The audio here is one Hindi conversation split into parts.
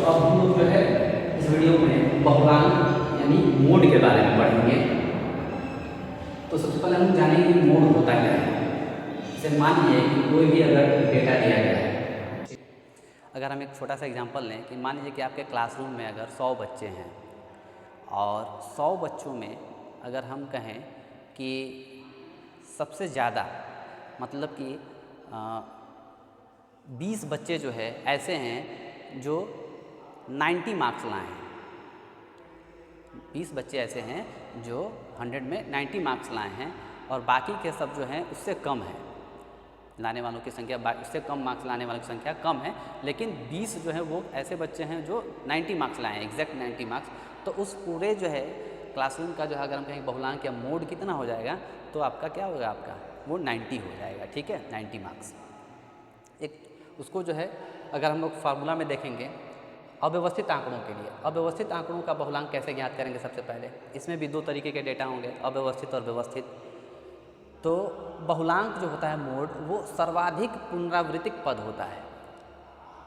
अब हम लोग जो है इस वीडियो में बहुलांक यानी मोड के बारे में पढ़ेंगे। तो सबसे पहले हम जानेंगे कि मोड होता क्या है। जैसे मान लीजिए कि कोई भी अगर डेटा दिया गया है, अगर हम एक छोटा सा एग्जांपल लें कि मान लीजिए कि आपके क्लासरूम में अगर 100 बच्चे हैं और 100 बच्चों में अगर हम कहें कि सबसे ज़्यादा मतलब कि 20 बच्चे जो है ऐसे हैं जो 90 मार्क्स लाए हैं। 20 बच्चे ऐसे हैं जो 100 में 90 मार्क्स लाए हैं और बाकी के सब जो हैं उससे कम है, लाने वालों की संख्या उससे कम मार्क्स लाने वालों की संख्या कम है, लेकिन 20 जो है वो ऐसे बच्चे हैं जो 90 मार्क्स लाए हैं, एग्जैक्ट 90 मार्क्स। तो उस पूरे जो है क्लासरूम का जो है अगर हम कहें बहुलांक या मोड कितना हो जाएगा तो आपका क्या होगा, आपका वो 90 हो जाएगा। ठीक है, 90 मार्क्स। एक उसको जो है अगर हम लोग फार्मूला में देखेंगे अव्यवस्थित आंकड़ों के लिए, अव्यवस्थित आंकड़ों का बहुलांक कैसे ज्ञात करेंगे। सबसे पहले इसमें भी दो तरीके के डेटा होंगे, अव्यवस्थित और व्यवस्थित। तो बहुलांक जो होता है मोड, वो सर्वाधिक पुनरावृत्तिक पद होता है।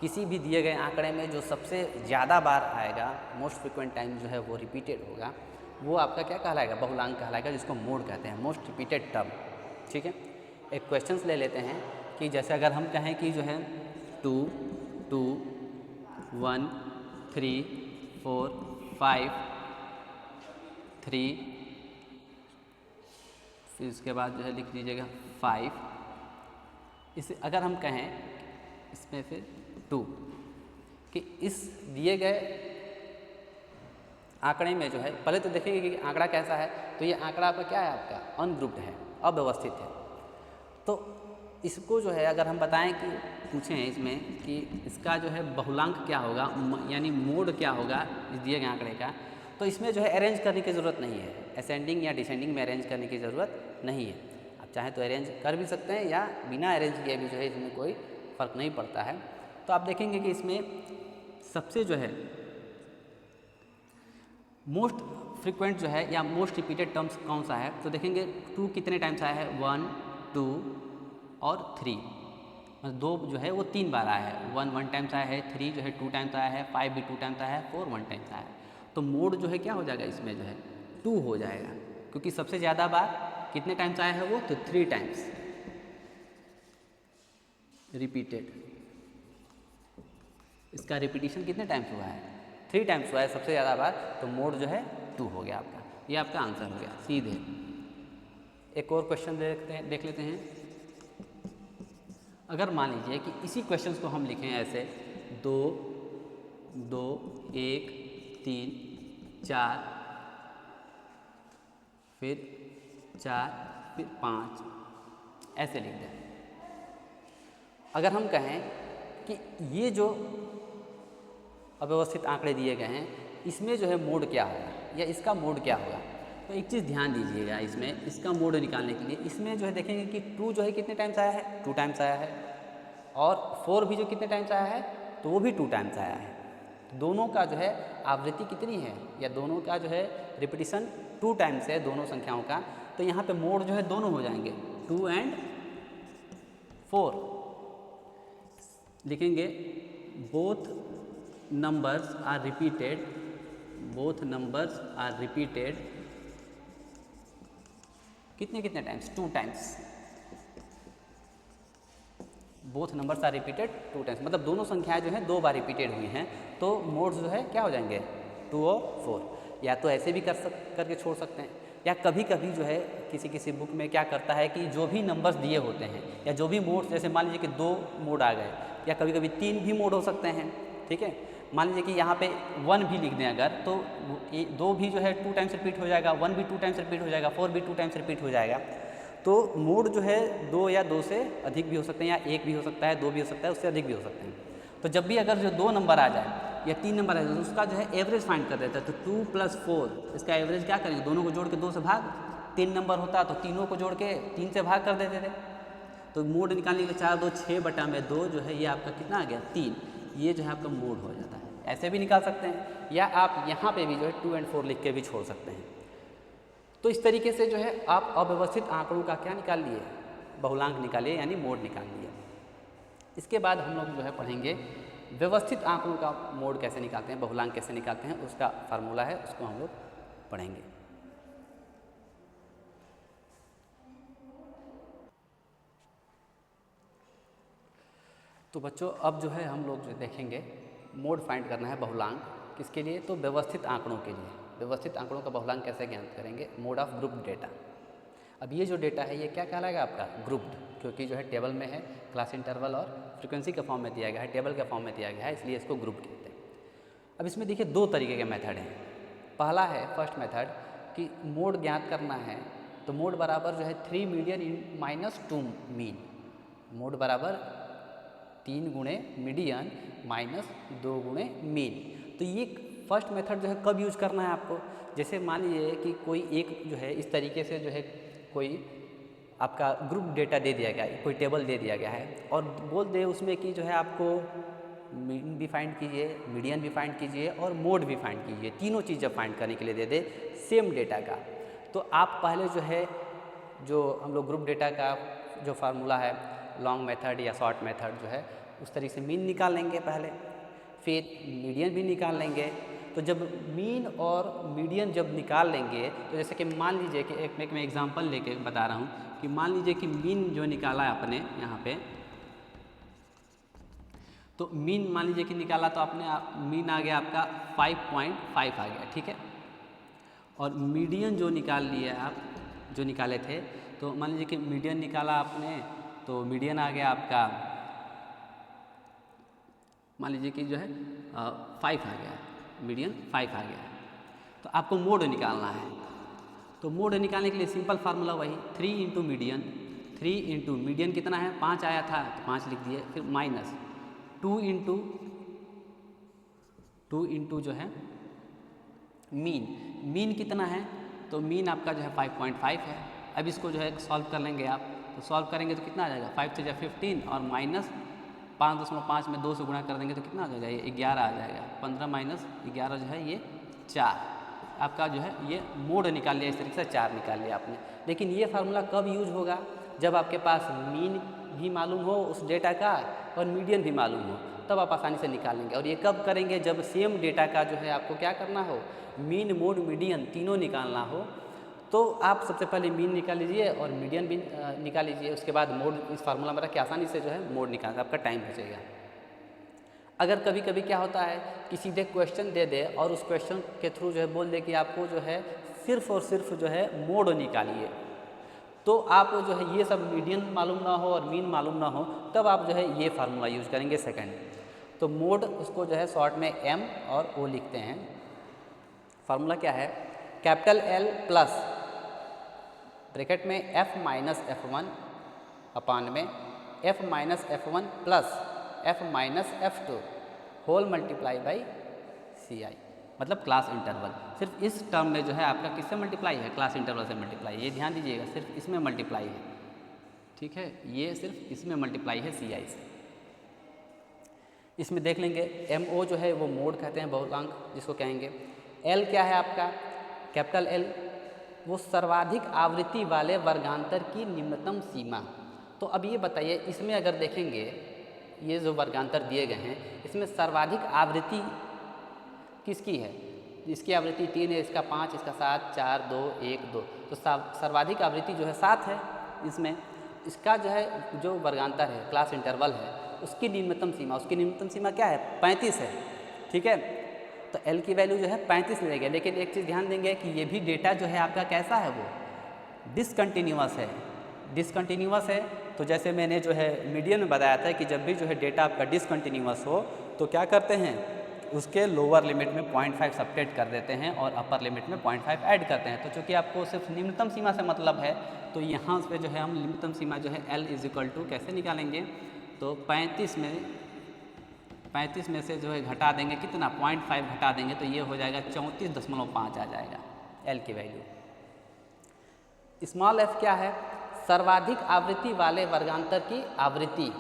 किसी भी दिए गए आंकड़े में जो सबसे ज़्यादा बार आएगा, मोस्ट फ्रिक्वेंट टाइम जो है वो रिपीटेड होगा, वो आपका क्या कहलाएगा, बहुलांक कहलाएगा, जिसको मोड कहते हैं, मोस्ट रिपीटेड टर्म। ठीक है, एक क्वेश्चंस ले लेते हैं कि जैसे अगर हम कहें कि जो है 2, 2, 1, 3, 4, 5, 3, फिर उसके बाद जो है लिख लीजिएगा 5। इसे अगर हम कहें इसमें फिर 2 कि इस दिए गए आंकड़े में जो है, पहले तो देखेंगे कि आंकड़ा कैसा है। तो ये आंकड़ा आपका क्या है, आपका अनग्रुप्ड है, अव्यवस्थित है। तो इसको जो है अगर हम बताएं कि पूछें इसमें कि इसका जो है बहुलांक क्या होगा यानी मोड क्या होगा इस दिए गए आंकड़े का, तो इसमें जो है अरेंज करने की ज़रूरत नहीं है, असेंडिंग या डिसेंडिंग में अरेंज करने की ज़रूरत नहीं है। आप चाहें तो अरेंज कर भी सकते हैं या बिना अरेंज किए भी जो है इसमें कोई फ़र्क नहीं पड़ता है। तो आप देखेंगे कि इसमें सबसे जो है मोस्ट फ्रिक्वेंट जो है या मोस्ट रिपीटेड टर्म्स कौन सा है, तो देखेंगे 2 कितने टाइम्स आया है, 1, 2 और 3, मतलब 2 जो है वो 3 बार आया है, 1 1 टाइम्स आया है, 3 जो है 2 टाइम्स आया है, 5 भी 2 टाइम्स आया है, 4 1 टाइम्स आया है। तो मोड जो है क्या हो जाएगा, इसमें जो है 2 हो जाएगा, क्योंकि सबसे ज़्यादा बार कितने टाइम्स आया है वो, तो 3 टाइम्स रिपीटेड। इसका रिपीटिशन कितने टाइम्स हुआ है, 3 टाइम्स हुआ है सबसे ज़्यादा बार, तो मोड जो है 2 हो गया आपका। ये आपका आंसर हो गया सीधे। एक और क्वेश्चन देख लेते हैं। अगर मान लीजिए कि इसी क्वेश्चन को हम लिखें ऐसे 2, 2, 1, 3, 4, फिर 4, फिर 5, ऐसे लिख दें। अगर हम कहें कि ये जो अव्यवस्थित आंकड़े दिए गए हैं इसमें जो है मोड क्या होगा या इसका मोड क्या होगा, तो एक चीज़ ध्यान दीजिएगा इसमें, इसका मोड निकालने के लिए इसमें जो है देखेंगे कि 2 जो है कितने टाइम्स आया है, 2 टाइम्स आया है, और 4 भी जो कितने टाइम्स आया है, तो वो भी 2 टाइम्स आया है। दोनों का जो है आवृत्ति कितनी है या दोनों का जो है रिपीटिशन 2 टाइम्स है दोनों संख्याओं का। तो यहाँ पे मोड जो है दोनों हो जाएंगे, 2 and 4। लिखेंगे both numbers are repeated, both numbers are repeated कितने कितने times, 2 times. Both numbers are repeated 2 times, मतलब दोनों संख्याएं जो हैं 2 बार रिपीटेड हुई हैं, तो मोड्स जो है क्या हो जाएंगे, 2 और 4। या तो ऐसे भी करके छोड़ सकते हैं, या कभी कभी जो है किसी किसी बुक में क्या करता है कि जो भी नंबर्स दिए होते हैं या जो भी मोड्स, जैसे मान लीजिए कि 2 मोड आ गए या कभी कभी 3 भी मोड हो सकते हैं। ठीक है, मान लीजिए कि यहाँ पे 1 भी लिख दें अगर, तो 2 भी जो है 2 टाइम्स रिपीट हो जाएगा, 1 भी 2 टाइम्स रिपीट हो जाएगा, 4 भी 2 टाइम्स रिपीट हो जाएगा। तो मोड जो है 2 या 2 से अधिक भी हो सकते हैं, या 1 भी हो सकता है, 2 भी हो सकता है, उससे अधिक भी हो सकते हैं। तो जब भी अगर जो 2 नंबर आ जाए या 3 नंबर आ जाए तो उसका जो है एवरेज फाइंड कर देता है। तो 2 + 4 इसका एवरेज क्या करेंगे, दोनों को जोड़ के 2 से भाग, 3 नंबर होता तो तीनों को जोड़ के 3 से भाग कर देते थे। तो मोड निकालने के लिए 4 2 6/2 जो है ये आपका कितना आ गया, 3। ये जो है आपका मोड हो जाता है। ऐसे भी निकाल सकते हैं, या आप यहाँ पे भी जो है 2 and 4 लिख के भी छोड़ सकते हैं। तो इस तरीके से जो है आप अव्यवस्थित आंकड़ों का क्या निकाल लिए, बहुलांक निकालिए, यानी मोड निकाल लिए। इसके बाद हम लोग जो है पढ़ेंगे व्यवस्थित आंकड़ों का मोड कैसे निकालते हैं, बहुलांक कैसे निकालते हैं, उसका फार्मूला है, उसको हम लोग पढ़ेंगे। तो बच्चों अब जो है हम लोग जो देखेंगे मोड फाइंड करना है बहुलांक, किसके लिए, तो व्यवस्थित आंकड़ों के लिए। व्यवस्थित आंकड़ों का बहुलांक कैसे ज्ञात करेंगे, मोड ऑफ ग्रुप डेटा। अब ये जो डेटा है ये क्या कहलाएगा आपका, ग्रुप्ड, क्योंकि जो है टेबल में है, क्लास इंटरवल और फ्रीक्वेंसी के फॉर्म में दिया गया है, टेबल के फॉर्म में दिया गया है, इसलिए इसको ग्रुप कहते हैं। अब इसमें देखिए दो तरीके के मेथड हैं। पहला है फर्स्ट मेथड कि मोड ज्ञात करना है, तो मोड बराबर जो है 3 मीडियन इन माइनस 2 मीन। मोड बराबर 3 गुणे मीडियन माइनस 2 गुणे मीन। तो ये फर्स्ट मेथड जो है कब यूज करना है आपको, जैसे मान लीजिए कि कोई एक जो है इस तरीके से जो है कोई आपका ग्रुप डेटा दे दिया गया है, कोई टेबल दे दिया गया है और बोल दे उसमें कि जो है आपको मीन भी फाइंड कीजिए, मीडियन भी फाइंड कीजिए और मोड भी फाइंड कीजिए, तीनों चीज़ जब फाइंड करने के लिए दे दे सेम डेटा का, तो आप पहले जो है जो हम लोग ग्रुप डेटा का जो फार्मूला है लॉन्ग मेथड या शॉर्ट मेथड जो है उस तरीके से मीन निकाल लेंगे पहले, फिर मीडियन भी निकाल लेंगे। तो जब मीन और मीडियन जब निकाल लेंगे तो जैसे कि मान लीजिए कि एक मैं एग्जांपल लेके बता रहा हूँ कि मान लीजिए कि मीन जो निकाला है आपने यहाँ पे, तो मीन मान लीजिए कि निकाला तो आपने मीन आ गया आपका 5.5 आ गया, ठीक है। और मीडियन जो निकाल लिया आप, जो निकाले थे, तो मान लीजिए कि मीडियन निकाला आपने तो मीडियन आ गया आपका, मान लीजिए कि जो है 5 आ गया, मीडियन 5 आ गया। तो आपको मोड निकालना है, तो मोड निकालने के लिए सिंपल फार्मूला वही 3 इंटू मीडियन, 3 इंटू मीडियन कितना है 5 आया था तो 5 लिख दिए, फिर माइनस 2 इंटू जो है मीन, मीन कितना है तो मीन आपका जो है 5.5 है। अब इसको जो है सॉल्व कर लेंगे आप, तो सॉल्व करेंगे तो कितना आ जाएगा 5 से 15 और माइनस 5.5 में 2 से गुणा कर देंगे तो कितना आ जाएगा ये 11 आ जाएगा, 15 माइनस 11 जो है ये 4, आपका जो है ये मोड निकाल लिया, इस तरीके से 4 निकाल लिया आपने। लेकिन ये फार्मूला कब यूज होगा, जब आपके पास मीन भी मालूम हो उस डेटा का और मीडियन भी मालूम हो, तब आप आसानी से निकाल लेंगे। और ये कब करेंगे, जब सेम डेटा का जो है आपको क्या करना हो, मीन मोड मीडियन तीनों निकालना हो, तो आप सबसे पहले मीन निकाल लीजिए और मीडियन भी निकाल लीजिए, उसके बाद मोड इस फार्मूला में रख के आसानी से जो है मोड निकाल, आपका टाइम बचेगा। अगर कभी कभी क्या होता है कि सीधे क्वेश्चन दे दे और उस क्वेश्चन के थ्रू जो है बोल दे कि आपको जो है सिर्फ और सिर्फ जो है मोड निकालिए, तो आप जो है ये सब मीडियन मालूम ना हो और मीन मालूम ना हो, तब आप जो है ये फार्मूला यूज करेंगे सेकंड। तो मोड उसको जो है शॉर्ट में एम और ओ लिखते हैं। फार्मूला क्या है, कैपिटल एल प्लस ब्रैकेट में एफ माइनस F1 अपान में F minus F1 plus F minus F2 whole multiply by CI, मतलब क्लास इंटरवल। सिर्फ इस टर्म में जो है आपका किससे मल्टीप्लाई है, क्लास इंटरवल से मल्टीप्लाई, ये ध्यान दीजिएगा, सिर्फ इसमें मल्टीप्लाई है, ठीक है, ये सिर्फ इसमें मल्टीप्लाई है CI से। इसमें देख लेंगे MO जो है वो मोड कहते हैं, बहुलांक जिसको कहेंगे। L क्या है आपका, कैपिटल L वो सर्वाधिक आवृत्ति वाले वर्गांतर की निम्नतम सीमा। तो अब ये बताइए इसमें अगर देखेंगे ये जो वर्गांतर दिए गए हैं इसमें सर्वाधिक आवृत्ति किसकी है, इसकी आवृत्ति 3 है, इसका 5, इसका 7, 4, 2, 1, 2, तो सर्वाधिक आवृत्ति जो है 7 है इसमें। इसका जो है जो वर्गांतर है क्लास इंटरवल है उसकी निम्नतम सीमा, उसकी निम्नतम सीमा क्या है 35 है, ठीक है। तो L की वैल्यू जो है 35 मिलेगी। लेकिन एक चीज़ ध्यान देंगे कि ये भी डेटा जो है आपका कैसा है, वो डिसकंटिन्यूअस है। डिसकंटिन्यूअस है तो जैसे मैंने जो है मीडियन में बताया था कि जब भी जो है डेटा आपका डिसकंटिन्यूअस हो तो क्या करते हैं, उसके लोअर लिमिट में 0.5 सब्ट्रैक्ट कर देते हैं और अपर लिमिट में 0.5 ऐड करते हैं। तो चूँकि आपको सिर्फ निम्नतम सीमा से मतलब है तो यहाँ पे जो है हम निम्नतम सीमा जो है L = कैसे निकालेंगे, तो 35 में से जो है घटा देंगे कितना 0.5 घटा देंगे तो ये हो जाएगा 34.5 आ जाएगा L की वैल्यू। स्मॉल f क्या है, सर्वाधिक आवृत्ति वाले वर्गांतर की आवृत्ति,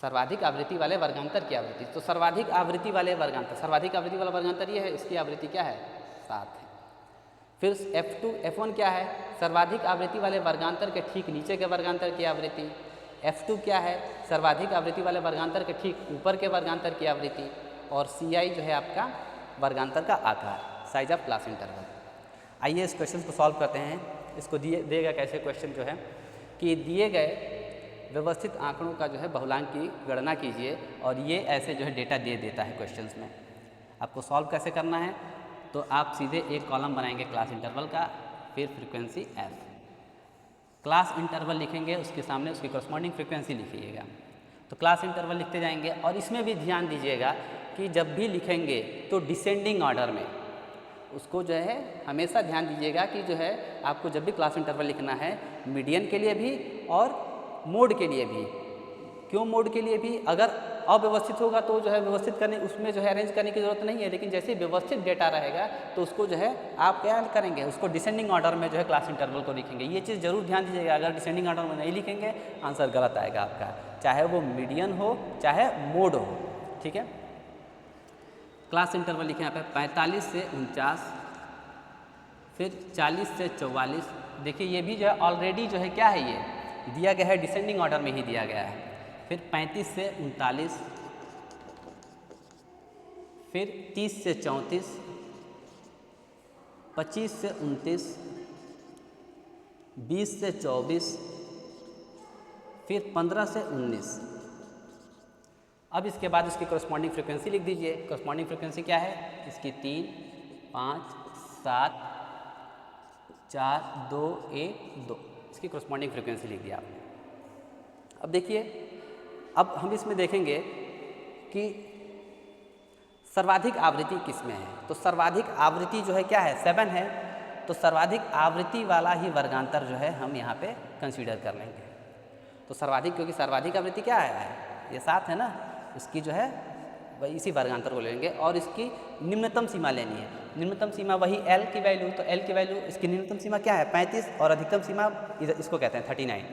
सर्वाधिक आवृत्ति वाले वर्गांतर की आवृत्ति। तो सर्वाधिक आवृत्ति वाले वर्गांतर, सर्वाधिक आवृत्ति वाला वर्गांतर ये है, इसकी आवृत्ति क्या है 7 है। फिर F1 क्या है, सर्वाधिक आवृत्ति वाले वर्गांतर के ठीक नीचे के वर्गांतर की आवृत्ति। F2 क्या है, सर्वाधिक आवृत्ति वाले वर्गांतर के ठीक ऊपर के वर्गांतर की आवृत्ति, और CI जो है आपका वर्गांतर का आकार, साइज ऑफ क्लास इंटरवल। आइए इस क्वेश्चन को सॉल्व करते हैं। इसको दिएगा कैसे क्वेश्चन जो है कि दिए गए व्यवस्थित आंकड़ों का जो है बहुलांक की गणना कीजिए, और ये ऐसे जो है डेटा दे देता है क्वेश्चंस में। आपको सॉल्व कैसे करना है, तो आप सीधे एक कॉलम बनाएंगे क्लास इंटरवल का, फिर फ्रीक्वेंसी f, क्लास इंटरवल लिखेंगे, उसके सामने उसकी करस्पॉन्डिंग फ्रीक्वेंसी लिखिएगा। तो क्लास इंटरवल लिखते जाएंगे, और इसमें भी ध्यान दीजिएगा कि जब भी लिखेंगे तो डिसेंडिंग ऑर्डर में, उसको जो है हमेशा ध्यान दीजिएगा कि जो है आपको जब भी क्लास इंटरवल लिखना है, मीडियन के लिए भी और मोड के लिए भी। क्यों मोड के लिए भी, अगर अव्यवस्थित होगा तो जो है व्यवस्थित करने, उसमें जो है अरेंज करने की ज़रूरत नहीं है, लेकिन जैसे व्यवस्थित डेटा रहेगा तो उसको जो है आप क्या करेंगे, उसको डिसेंडिंग ऑर्डर में जो है क्लास इंटरवल को लिखेंगे। ये चीज़ जरूर ध्यान दीजिएगा, अगर डिसेंडिंग ऑर्डर में नहीं लिखेंगे आंसर गलत आएगा आपका, चाहे वो मीडियन हो चाहे मोड हो। ठीक है, क्लास इंटरवल लिखे यहाँ पे 45 से 49, फिर 40 से 44। देखिए ये भी जो है ऑलरेडी जो है क्या है, ये दिया गया है, डिसेंडिंग ऑर्डर में ही दिया गया है। फिर 35 से 39, फिर 30 से 34, 25 से 29, 20 से 24, फिर 15 से 19। अब इसके बाद इसकी करस्पॉन्डिंग फ्रीक्वेंसी लिख दीजिए। करस्पॉन्डिंग फ्रीक्वेंसी क्या है इसकी, 3, 5, 7, 4, 2, 1, 2, इसकी करस्पॉन्डिंग फ्रीक्वेंसी लिख दिया आपने। अब देखिए, अब हम इसमें देखेंगे कि सर्वाधिक आवृत्ति किस में है। तो सर्वाधिक आवृत्ति जो है क्या है, 7 है। तो सर्वाधिक आवृत्ति वाला ही वर्गांतर जो है हम यहाँ पे कंसीडर कर लेंगे। तो सर्वाधिक, क्योंकि सर्वाधिक आवृत्ति क्या है, ये 7 है ना, इसकी जो है वही इसी वर्गांतर को लेंगे, और इसकी निम्नतम सीमा लेनी है। निम्नतम सीमा वही L की वैल्यू, तो L की वैल्यू, इसकी निम्नतम सीमा क्या है 35, और अधिकतम सीमा इसको कहते हैं 39।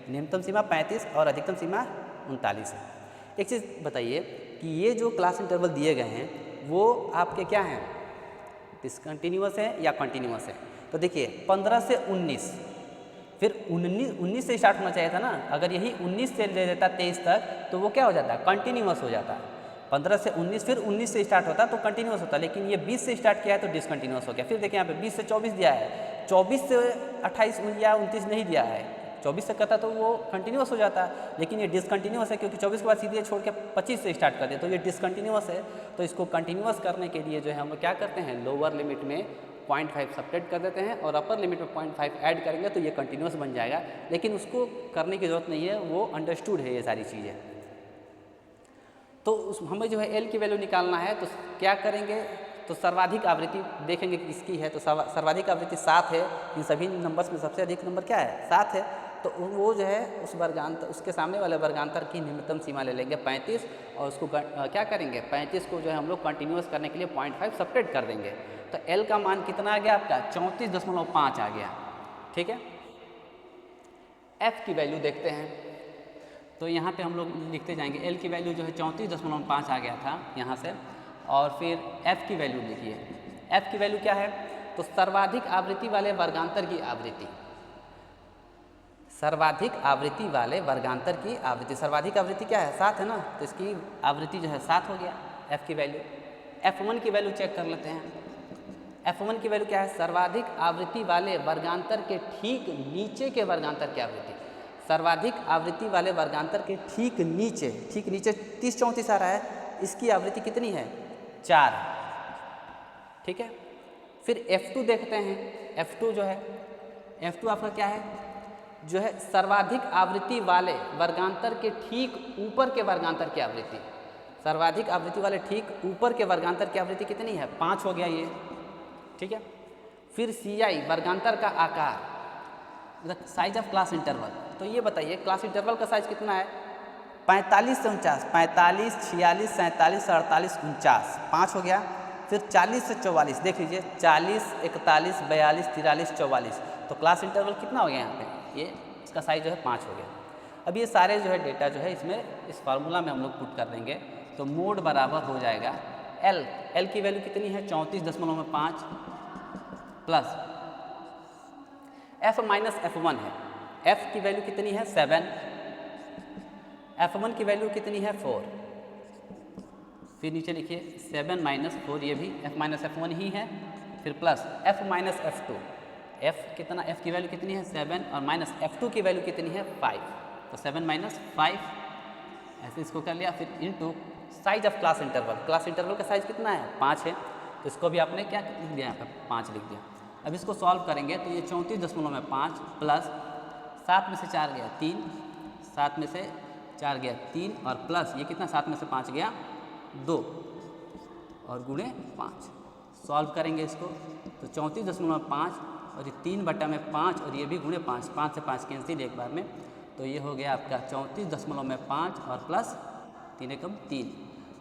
निम्नतम सीमा 35 और अधिकतम सीमा 39 है। एक चीज़ बताइए कि ये जो क्लास इंटरवल दिए गए हैं वो आपके क्या हैं, डिसकंटिन्यूअस है या कंटिन्यूअस है। तो देखिए 15 से 19, फिर 19 से स्टार्ट होना चाहिए था ना। अगर यही 19 से ले लेता 23 तक तो वो क्या हो जाता, कंटिन्यूअस हो जाता। 15 से 19, फिर 19 से स्टार्ट होता तो कंटिन्यूअस होता, लेकिन ये 20 से स्टार्ट किया है तो डिसकंटिन्यूअस हो गया। फिर देखिए यहाँ पे 20 से 24 दिया है, 24 से 28 या 29 नहीं दिया है। 24 से करता तो वो कंटिन्यूअस हो जाता, लेकिन ये डिसकंटिन्यूअस है, क्योंकि 24 के बाद सीधे छोड़ के 25 से स्टार्ट कर दे तो ये डिसकंटिन्यूअस है। तो इसको कंटिन्यूअस करने के लिए जो है हम क्या करते हैं, लोअर लिमिट में 0.5 सब्ट्रैक्ट कर देते हैं, और अपर लिमिट में 0.5 ऐड करेंगे तो ये कंटिन्यूअस बन जाएगा। लेकिन उसको करने की ज़रूरत नहीं है, वो अंडरस्टूड है ये सारी चीज़ें। तो हमें जो है L की वैल्यू निकालना है, तो क्या करेंगे, तो सर्वाधिक आवृत्ति देखेंगे किसकी है। तो सर्वाधिक आवृत्ति 7 है। इन सभी नंबर्स में सबसे अधिक नंबर क्या है, 7 है। तो वो जो है उस वर्गांतर, उसके सामने वाले वर्गांतर की निम्नतम सीमा ले लेंगे 35, और उसको क्या करेंगे, 35 को जो है हम लोग कंटिन्यूअस करने के लिए 0.5 सब्ट्रैक्ट कर देंगे। तो L का मान कितना आ गया आपका, 34.5 आ गया। ठीक है, F की वैल्यू देखते हैं। तो यहाँ पे हम लोग लिखते जाएंगे, L की वैल्यू जो है 34.5 आ गया था यहाँ से, और फिर F की वैल्यू लिखिए। F की वैल्यू क्या है, तो सर्वाधिक आवृत्ति वाले वर्गांतर की आवृत्ति, सर्वाधिक आवृत्ति वाले वर्गांतर की आवृत्ति। सर्वाधिक आवृत्ति क्या है, 7 है ना, तो इसकी आवृत्ति जो है 7 हो गया। F की वैल्यू, F1 की वैल्यू चेक कर लेते हैं। F1 की वैल्यू क्या है, सर्वाधिक आवृत्ति वाले वर्गांतर के ठीक नीचे के वर्गांतर की आवृत्ति। सर्वाधिक आवृत्ति वाले वर्गांतर के ठीक नीचे 30-34 आ रहा है, इसकी आवृत्ति कितनी है, 4। ठीक है, फिर F2 देखते हैं। F2 जो है, F2 आपका क्या है, जो है सर्वाधिक आवृत्ति वाले वर्गांतर के ठीक ऊपर के वर्गांतर की आवृत्ति। सर्वाधिक आवृत्ति वाले ठीक ऊपर के वर्गांतर की आवृत्ति कितनी है, 5 हो गया ये। ठीक है, फिर CI वर्गांतर का आकार, मतलब साइज ऑफ क्लास इंटरवल। तो ये बताइए क्लास इंटरवल का साइज कितना है, 45 से 49, 45, 46, 47, 48, 49, 5 हो गया। फिर 40 से 44 देख लीजिए, 40, 41, 42, 43, 44। तो क्लास इंटरवल कितना हो गया यहाँ पे, ये इसका साइज जो है 5 हो गया। अब ये सारे जो है डेटा जो है इसमें इस फार्मूला में हम लोग पुट कर देंगे, तो मोड बराबर हो जाएगा L की वैल्यू कितनी है, 34.5 प्लस F माइनस F1 है। F की वैल्यू कितनी है, 7, F1 की वैल्यू कितनी है 4, फिर नीचे लिखिए 7 माइनस 4, ये भी F माइनस F1 ही है, फिर plus F minus F2, F कितना, F की वैल्यू कितनी है 7 और माइनस F2 की वैल्यू कितनी है 5, तो 7 माइनस 5 ऐसे इसको कर लिया। फिर into size of class interval, class interval का साइज कितना है 5 है, तो इसको भी आपने क्या लिख दिया यहाँ पर 5 लिख दिया। अब इसको सॉल्व करेंगे तो ये 34.5 प्लस 7 में से 4 गया 3, 7 में से 4 गया 3 और प्लस ये कितना 7 में से 5 गया 2 और गुणे 5। सॉल्व करेंगे इसको तो 34.5 और ये 3/5 और ये भी गुणे 5, 5 से 5 कैंसिल एक बार में, तो ये हो गया आपका 34.5 और प्लस 3 एकम 3,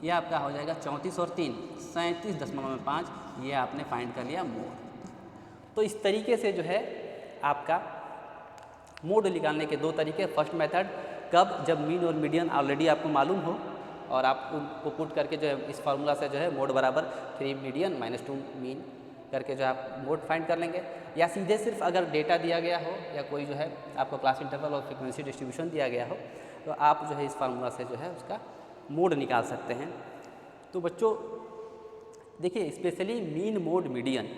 ये आपका हो जाएगा 34 और 3 37.5, ये आपने फाइंड कर लिया मोड। तो इस तरीके से जो है आपका मोड निकालने के 2 तरीके। फर्स्ट मेथड कब, जब मीन और मीडियन ऑलरेडी आपको मालूम हो और आप उनको पुट करके जो है इस फार्मूला से जो है मोड बराबर 3 मीडियन माइनस 2 मीन करके जो आप मोड फाइंड कर लेंगे, या सीधे सिर्फ अगर डेटा दिया गया हो या कोई जो है आपको क्लास इंटरवल और फ्रीक्वेंसी डिस्ट्रीब्यूशन दिया गया हो तो आप जो है इस फार्मूला से जो है उसका मोड निकाल सकते हैं। तो बच्चों देखिए, स्पेशली मीन मोड मीडियन,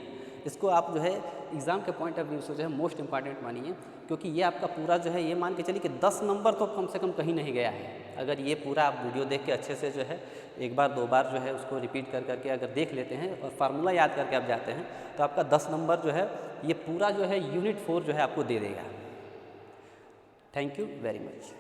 इसको आप जो है एग्ज़ाम के पॉइंट ऑफ व्यू से जो है मोस्ट इंपॉर्टेंट मानिए, क्योंकि ये आपका पूरा जो है ये मान के चलिए कि 10 नंबर तो कम से कम कहीं नहीं गया है। अगर ये पूरा आप वीडियो देख के अच्छे से जो है एक बार 2 बार जो है उसको रिपीट कर करके अगर देख लेते हैं और फार्मूला याद करके आप जाते हैं तो आपका 10 नंबर जो है ये पूरा जो है यूनिट 4 जो है आपको दे देगा। Thank you very much.